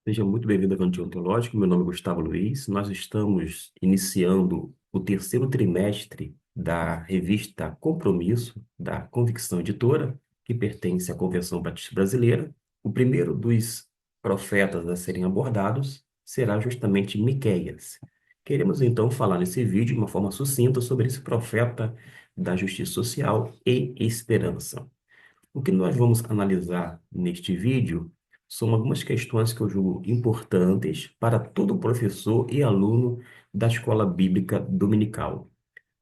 Seja muito bem-vindo ao Cantinho Ontológico. Meu nome é Gustavo Luiz. Nós estamos iniciando o terceiro trimestre da revista Compromisso, da Convicção Editora, que pertence à Convenção Batista Brasileira. O primeiro dos profetas a serem abordados será justamente Miqueias. Queremos então falar nesse vídeo de uma forma sucinta sobre esse profeta da justiça social e esperança. O que nós vamos analisar neste vídeo são algumas questões que eu julgo importantes para todo professor e aluno da escola bíblica dominical.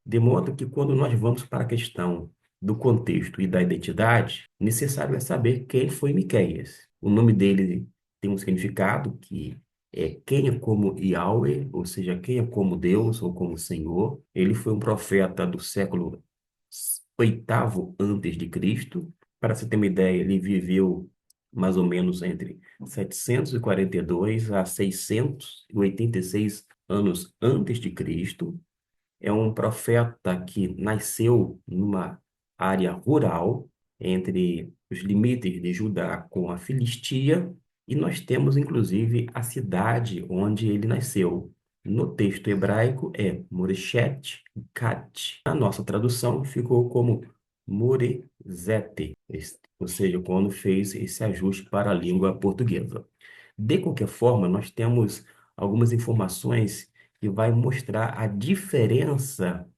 De modo que, quando nós vamos para a questão do contexto e da identidade, necessário é saber quem foi Miqueias. O nome dele tem um significado que é quem é como Yahweh, ou seja, quem é como Deus ou como Senhor. Ele foi um profeta do século oitavo antes de Cristo. Para você ter uma ideia, ele viveu mais ou menos entre 742 a 686 anos antes de Cristo. É um profeta que nasceu numa área rural, entre os limites de Judá com a Filistia, e nós temos inclusive a cidade onde ele nasceu. No texto hebraico é Moreshet Gat. Na nossa tradução ficou como Moresete, ou seja, quando fez esse ajuste para a língua portuguesa. De qualquer forma, nós temos algumas informações que vai mostrar a diferença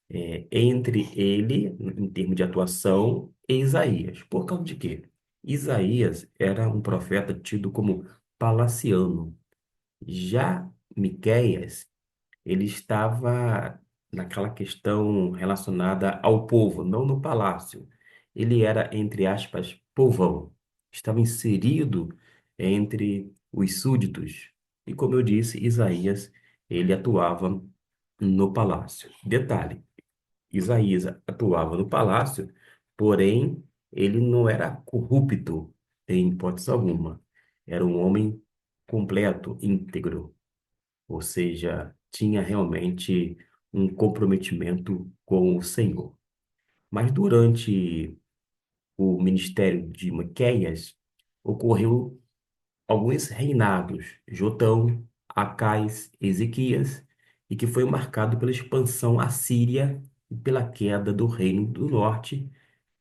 entre ele, em termos de atuação, e Isaías. Por causa de quê? Isaías era um profeta tido como palaciano. Já Miqueias, ele estava naquela questão relacionada ao povo, não no palácio. Ele era, entre aspas, povão. Estava inserido entre os súditos. E como eu disse, Isaías, ele atuava no palácio. Detalhe, Isaías atuava no palácio, porém, ele não era corrupto em hipótese alguma. Era um homem completo, íntegro, ou seja, tinha realmente um comprometimento com o Senhor. Mas durante o ministério de Miqueias, ocorreu alguns reinados, Jotão, Acais, Ezequias, e que foi marcado pela expansão assíria e pela queda do Reino do Norte,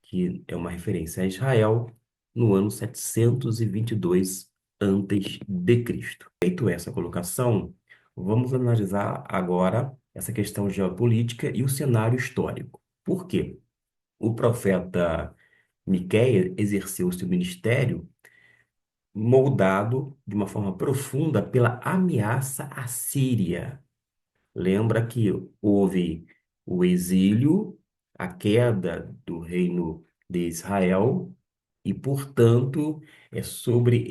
que é uma referência a Israel, no ano 722 antes de Cristo. Feito essa colocação, vamos analisar agora essa questão geopolítica e o cenário histórico. Por quê? O profeta Miqueias exerceu seu ministério moldado de uma forma profunda pela ameaça assíria. Lembra que houve o exílio, a queda do reino de Israel, e, portanto, é sobre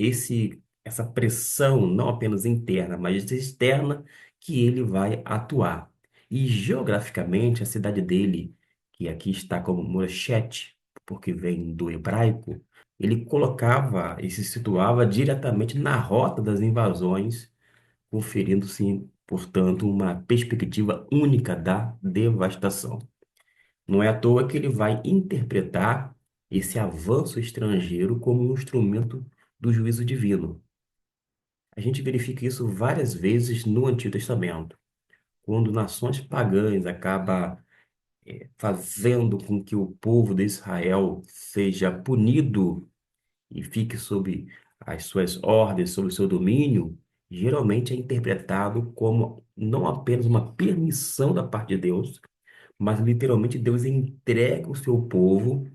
essa pressão, não apenas interna, mas externa, que ele vai atuar. E geograficamente, a cidade dele, que aqui está como Moreshet, porque vem do hebraico, ele colocava e se situava diretamente na rota das invasões, conferindo-se, portanto, uma perspectiva única da devastação. Não é à toa que ele vai interpretar esse avanço estrangeiro como um instrumento do juízo divino. A gente verifica isso várias vezes no Antigo Testamento, quando nações pagãs acabam fazendo com que o povo de Israel seja punido e fique sob as suas ordens, sob o seu domínio, geralmente é interpretado como não apenas uma permissão da parte de Deus, mas literalmente Deus entrega o seu povo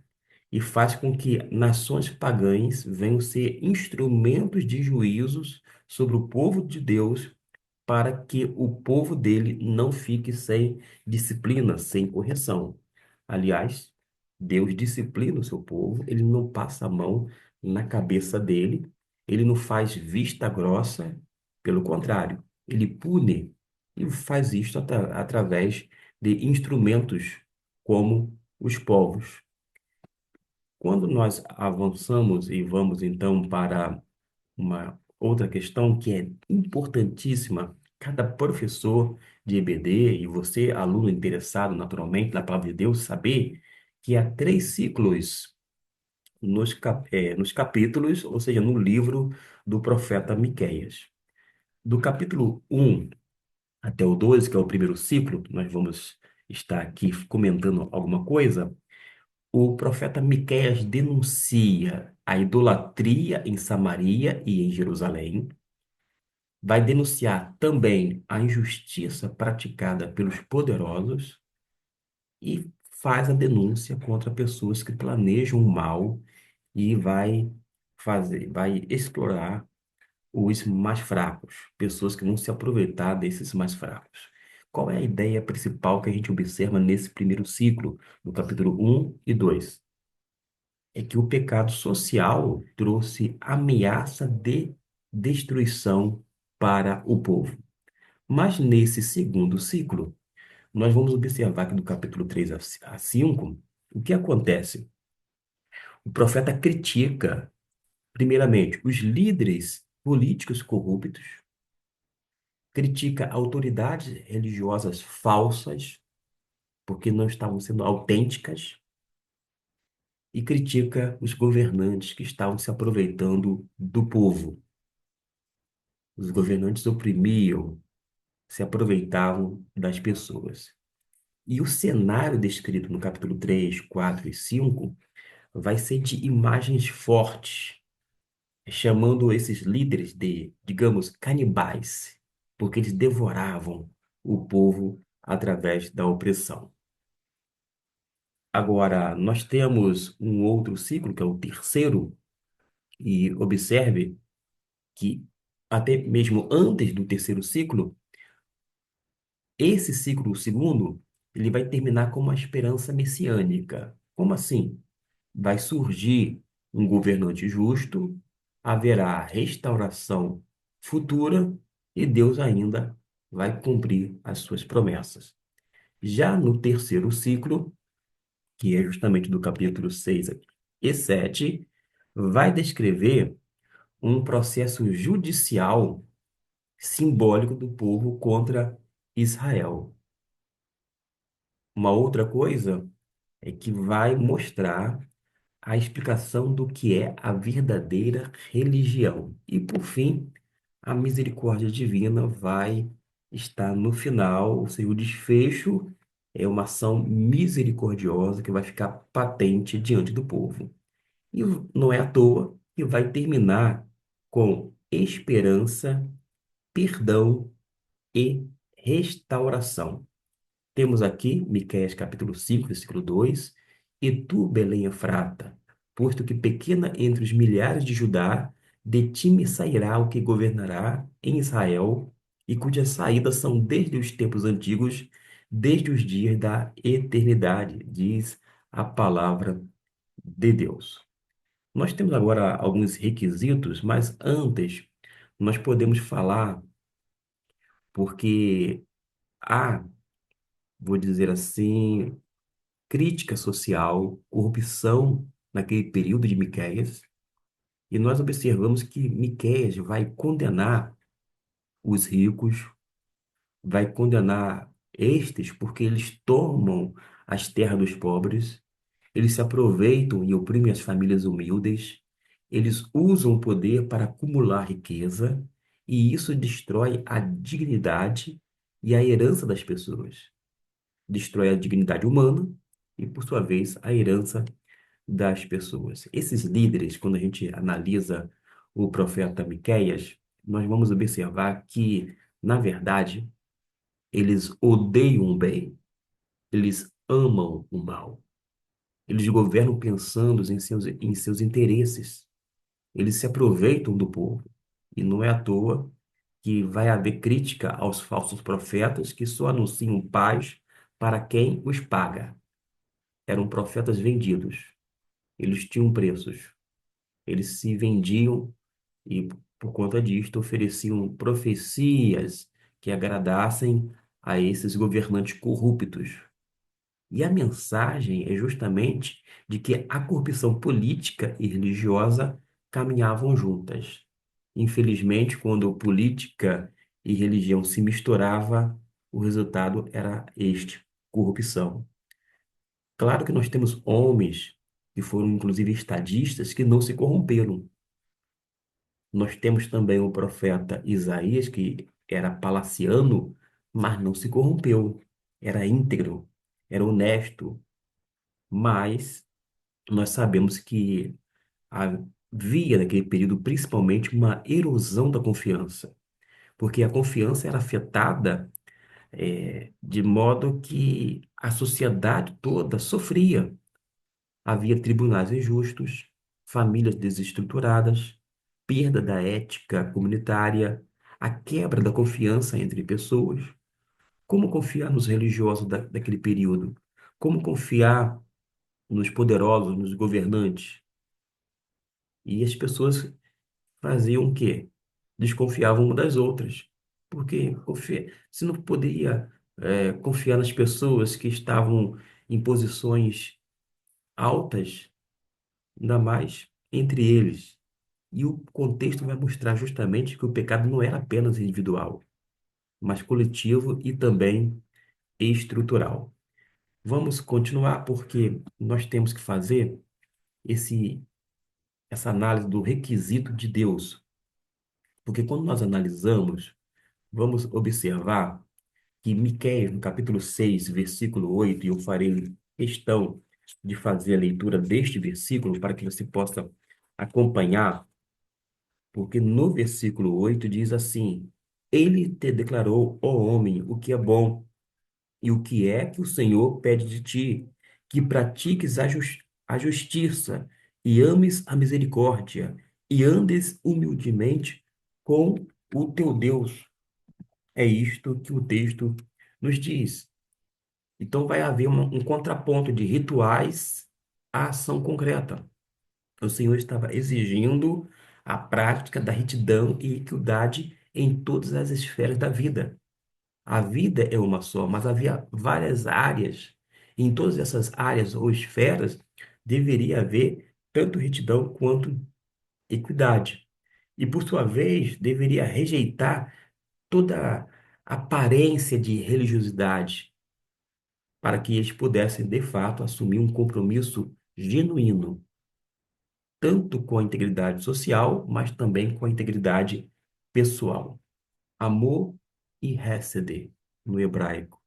e faz com que nações pagãs venham ser instrumentos de juízos sobre o povo de Deus, para que o povo dele não fique sem disciplina, sem correção. Aliás, Deus disciplina o seu povo, ele não passa a mão na cabeça dele, ele não faz vista grossa, pelo contrário, ele pune e faz isto através de instrumentos como os povos. Quando nós avançamos e vamos então para uma outra questão que é importantíssima, cada professor de EBD e você, aluno interessado naturalmente na palavra de Deus, saber que há três ciclos nos capítulos, ou seja, no livro do profeta Miqueias. Do capítulo 1 até o 12, que é o primeiro ciclo, nós vamos estar aqui comentando alguma coisa. O profeta Miqueias denuncia a idolatria em Samaria e em Jerusalém. Vai denunciar também a injustiça praticada pelos poderosos e faz a denúncia contra pessoas que planejam o mal e vai explorar os mais fracos, pessoas que vão se aproveitar desses mais fracos. Qual é a ideia principal que a gente observa nesse primeiro ciclo, no capítulo 1 e 2? É que o pecado social trouxe ameaça de destruição para o povo. Mas nesse segundo ciclo, nós vamos observar que do capítulo 3 a 5, o que acontece? O profeta critica, primeiramente, os líderes políticos corruptos, critica autoridades religiosas falsas, porque não estavam sendo autênticas, e critica os governantes que estavam se aproveitando do povo. Os governantes oprimiam, se aproveitavam das pessoas. E o cenário descrito no capítulo 3, 4 e 5 vai ser de imagens fortes, chamando esses líderes de, digamos, canibais, porque eles devoravam o povo através da opressão. Agora, nós temos um outro ciclo, que é o terceiro, e observe que até mesmo antes do terceiro ciclo, esse ciclo, o segundo, ele vai terminar com uma esperança messiânica. Como assim? Vai surgir um governante justo, haverá restauração futura e Deus ainda vai cumprir as suas promessas. Já no terceiro ciclo, que é justamente do capítulo 6 e 7, vai descrever um processo judicial simbólico do povo contra Israel. Uma outra coisa é que vai mostrar a explicação do que é a verdadeira religião. E, por fim, a misericórdia divina vai estar no final, ou seja, o desfecho é uma ação misericordiosa que vai ficar patente diante do povo. E não é à toa que vai terminar com esperança, perdão e restauração. Temos aqui Miqueias capítulo 5 versículo 2: E tu, Belém Efrata, posto que pequena entre os milhares de Judá, de ti me sairá o que governará em Israel, e cujas saídas são desde os tempos antigos, desde os dias da eternidade, diz a palavra de Deus. Nós temos agora alguns requisitos, mas antes nós podemos falar, porque há, vou dizer assim, crítica social, corrupção naquele período de Miqueias, e nós observamos que Miqueias vai condenar os ricos, vai condenar estes porque eles tomam as terras dos pobres, eles se aproveitam e oprimem as famílias humildes, eles usam o poder para acumular riqueza, e isso destrói a dignidade e a herança das pessoas. Destrói a dignidade humana e, por sua vez, a herança das pessoas. Esses líderes, quando a gente analisa o profeta Miqueias, nós vamos observar que, na verdade, eles odeiam o bem, eles amam o mal. Eles governam pensando em seus interesses. Eles se aproveitam do povo. E não é à toa que vai haver crítica aos falsos profetas que só anunciam paz para quem os paga. Eram profetas vendidos. Eles tinham preços. Eles se vendiam e, por conta disto, ofereciam profecias que agradassem a esses governantes corruptos. E a mensagem é justamente de que a corrupção política e religiosa caminhavam juntas. Infelizmente, quando política e religião se misturava, o resultado era este: corrupção. Claro que nós temos homens que foram inclusive estadistas que não se corromperam. Nós temos também o profeta Isaías, que era palaciano, mas não se corrompeu. Era íntegro, era honesto, mas nós sabemos que havia naquele período principalmente uma erosão da confiança, porque a confiança era afetada de modo que a sociedade toda sofria. Havia tribunais injustos, famílias desestruturadas, perda da ética comunitária, a quebra da confiança entre pessoas. Como confiar nos religiosos daquele período? Como confiar nos poderosos, nos governantes? E as pessoas faziam o quê? Desconfiavam uma das outras. Porque se não poderia, confiar nas pessoas que estavam em posições altas, ainda mais entre eles. E o contexto vai mostrar justamente que o pecado não era apenas individual, mas coletivo e também estrutural. Vamos continuar porque nós temos que fazer esse, essa análise do requisito de Deus. Porque quando nós analisamos, vamos observar que Miqueias, no capítulo 6 versículo 8 e eu farei questão de fazer a leitura deste versículo para que você possa acompanhar, porque no versículo 8 diz assim: Ele te declarou, ó homem, o que é bom e o que é que o Senhor pede de ti, que pratiques a justiça e ames a misericórdia e andes humildemente com o teu Deus. É isto que o texto nos diz. Então vai haver um contraponto de rituais à ação concreta. O Senhor estava exigindo a prática da retidão e equidade em todas as esferas da vida. A vida é uma só, mas havia várias áreas. Em todas essas áreas ou esferas deveria haver tanto retidão quanto equidade. E, por sua vez, deveria rejeitar toda aparência de religiosidade, para que eles pudessem, de fato, assumir um compromisso genuíno, tanto com a integridade social, mas também com a integridade pessoal. Amor e hesed, no hebraico.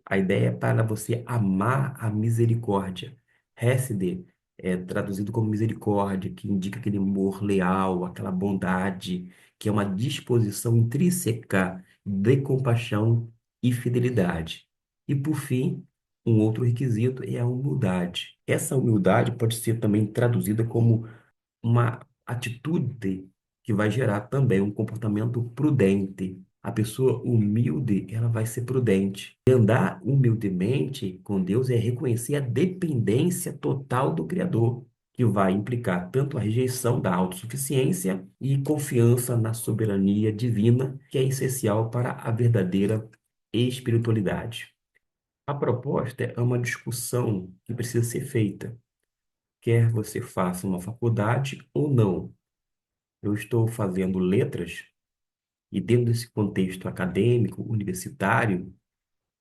A ideia é para você amar a misericórdia. Hesed é traduzido como misericórdia, que indica aquele amor leal, aquela bondade, que é uma disposição intrínseca de compaixão e fidelidade. E, por fim, um outro requisito é a humildade. Essa humildade pode ser também traduzida como uma atitude que vai gerar também um comportamento prudente. A pessoa humilde, ela vai ser prudente. E andar humildemente com Deus é reconhecer a dependência total do Criador, que vai implicar tanto a rejeição da autossuficiência e confiança na soberania divina, que é essencial para a verdadeira espiritualidade. A proposta é uma discussão que precisa ser feita, quer você faça uma faculdade ou não. Eu estou fazendo letras e dentro desse contexto acadêmico, universitário,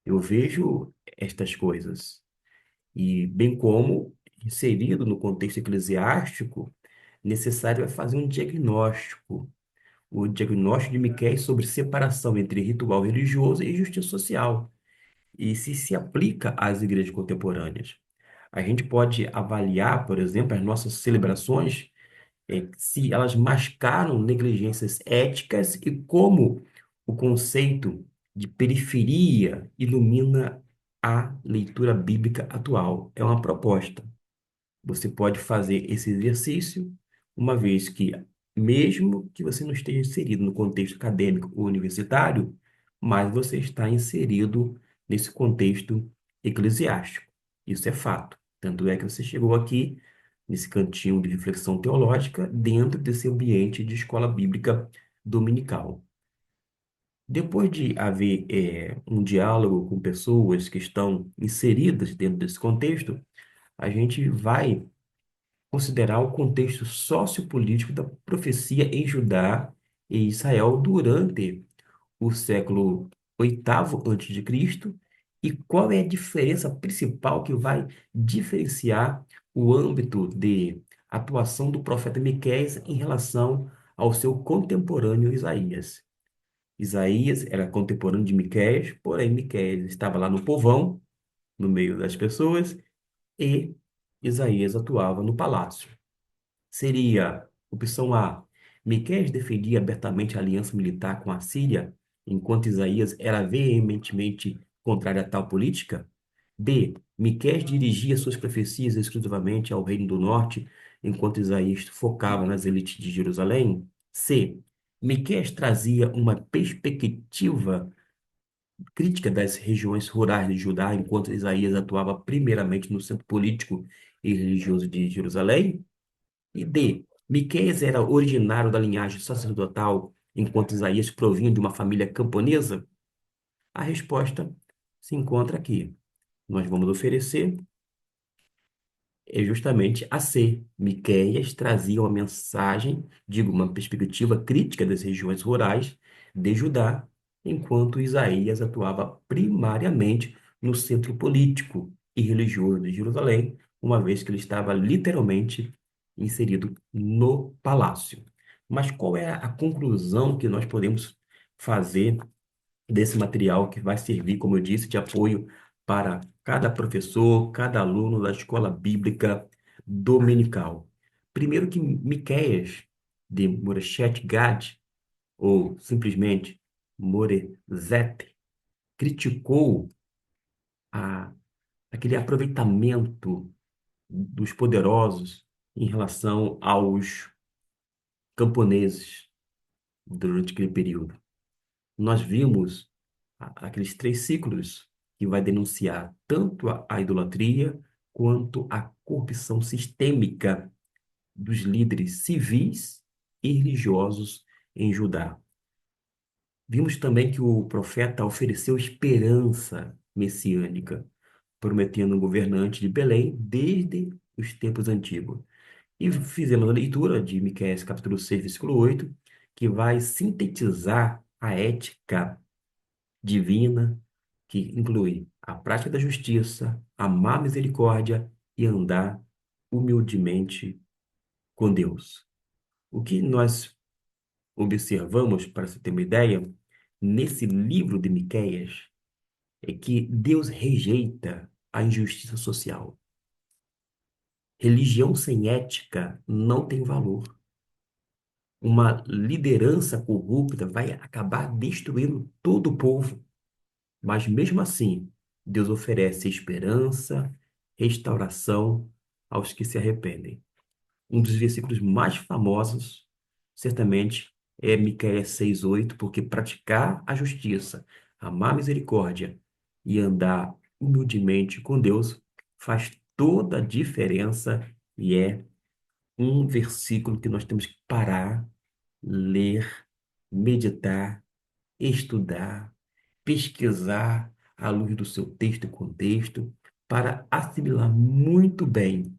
eu vejo estas coisas. E bem como, inserido no contexto eclesiástico, necessário é fazer um diagnóstico. O diagnóstico de Miqueias sobre separação entre ritual religioso e justiça social. E se aplica às igrejas contemporâneas. A gente pode avaliar, por exemplo, as nossas celebrações se elas mascaram negligências éticas e como o conceito de periferia ilumina a leitura bíblica atual. É uma proposta. Você pode fazer esse exercício, uma vez que, mesmo que você não esteja inserido no contexto acadêmico ou universitário, mas você está inserido nesse contexto eclesiástico. Isso é fato. Tanto é que você chegou aqui, nesse cantinho de reflexão teológica, dentro desse ambiente de escola bíblica dominical. Depois de haver um diálogo com pessoas que estão inseridas dentro desse contexto, a gente vai considerar o contexto sociopolítico da profecia em Judá e Israel durante o século oitavo antes de Cristo e qual é a diferença principal que vai diferenciar o âmbito de atuação do profeta Miqueias em relação ao seu contemporâneo Isaías. Isaías era contemporâneo de Miqueias, porém Miqueias estava lá no povão, no meio das pessoas, e Isaías atuava no palácio. Seria opção A: Miqueias defendia abertamente a aliança militar com a Síria, enquanto Isaías era veementemente contrário a tal política? B: Miqueias dirigia suas profecias exclusivamente ao reino do norte, enquanto Isaías focava nas elites de Jerusalém? C: Miqueias trazia uma perspectiva crítica das regiões rurais de Judá, enquanto Isaías atuava primeiramente no centro político e religioso de Jerusalém? E D: Miqueias era originário da linhagem sacerdotal, enquanto Isaías provinha de uma família camponesa? A resposta se encontra aqui. Nós vamos oferecer é justamente a C. Miqueias trazia uma mensagem, digo, uma perspectiva crítica das regiões rurais de Judá, enquanto Isaías atuava primariamente no centro político e religioso de Jerusalém, uma vez que ele estava literalmente inserido no palácio. Mas qual é a conclusão que nós podemos fazer desse material que vai servir, como eu disse, de apoio para cada professor, cada aluno da escola bíblica dominical? Primeiro que Miqueias de Moreshet Gad, ou simplesmente Moresete, criticou a, aquele aproveitamento dos poderosos em relação aos camponeses durante aquele período. Nós vimos aqueles três ciclos que vai denunciar tanto a idolatria quanto a corrupção sistêmica dos líderes civis e religiosos em Judá. Vimos também que o profeta ofereceu esperança messiânica, prometendo um governante de Belém desde os tempos antigos. E fizemos a leitura de Miqueias capítulo 6, versículo 8, que vai sintetizar a ética divina, que inclui a prática da justiça, amar a misericórdia e andar humildemente com Deus. O que nós observamos, para você ter uma ideia, nesse livro de Miqueias, é que Deus rejeita a injustiça social. Religião sem ética não tem valor. Uma liderança corrupta vai acabar destruindo todo o povo. Mas mesmo assim, Deus oferece esperança, restauração aos que se arrependem. Um dos versículos mais famosos, certamente, é Miqueias 6:8, porque praticar a justiça, amar a misericórdia e andar humildemente com Deus faz toda a diferença e é um versículo que nós temos que parar, ler, meditar, estudar, pesquisar à luz do seu texto e contexto, para assimilar muito bem,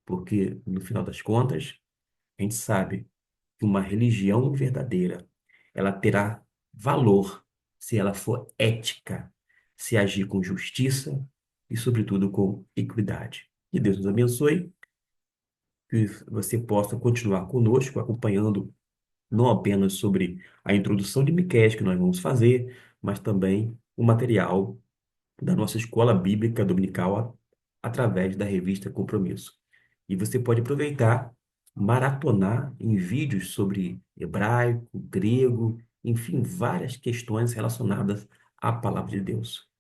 porque no final das contas, a gente sabe que uma religião verdadeira, ela terá valor se ela for ética, se agir com justiça e, sobretudo, com equidade. Que Deus nos abençoe, que você possa continuar conosco, acompanhando não apenas sobre a introdução de Miqueias que nós vamos fazer, mas também o material da nossa escola bíblica dominical através da revista Compromisso. E você pode aproveitar, maratonar em vídeos sobre hebraico, grego, enfim, várias questões relacionadas à palavra de Deus.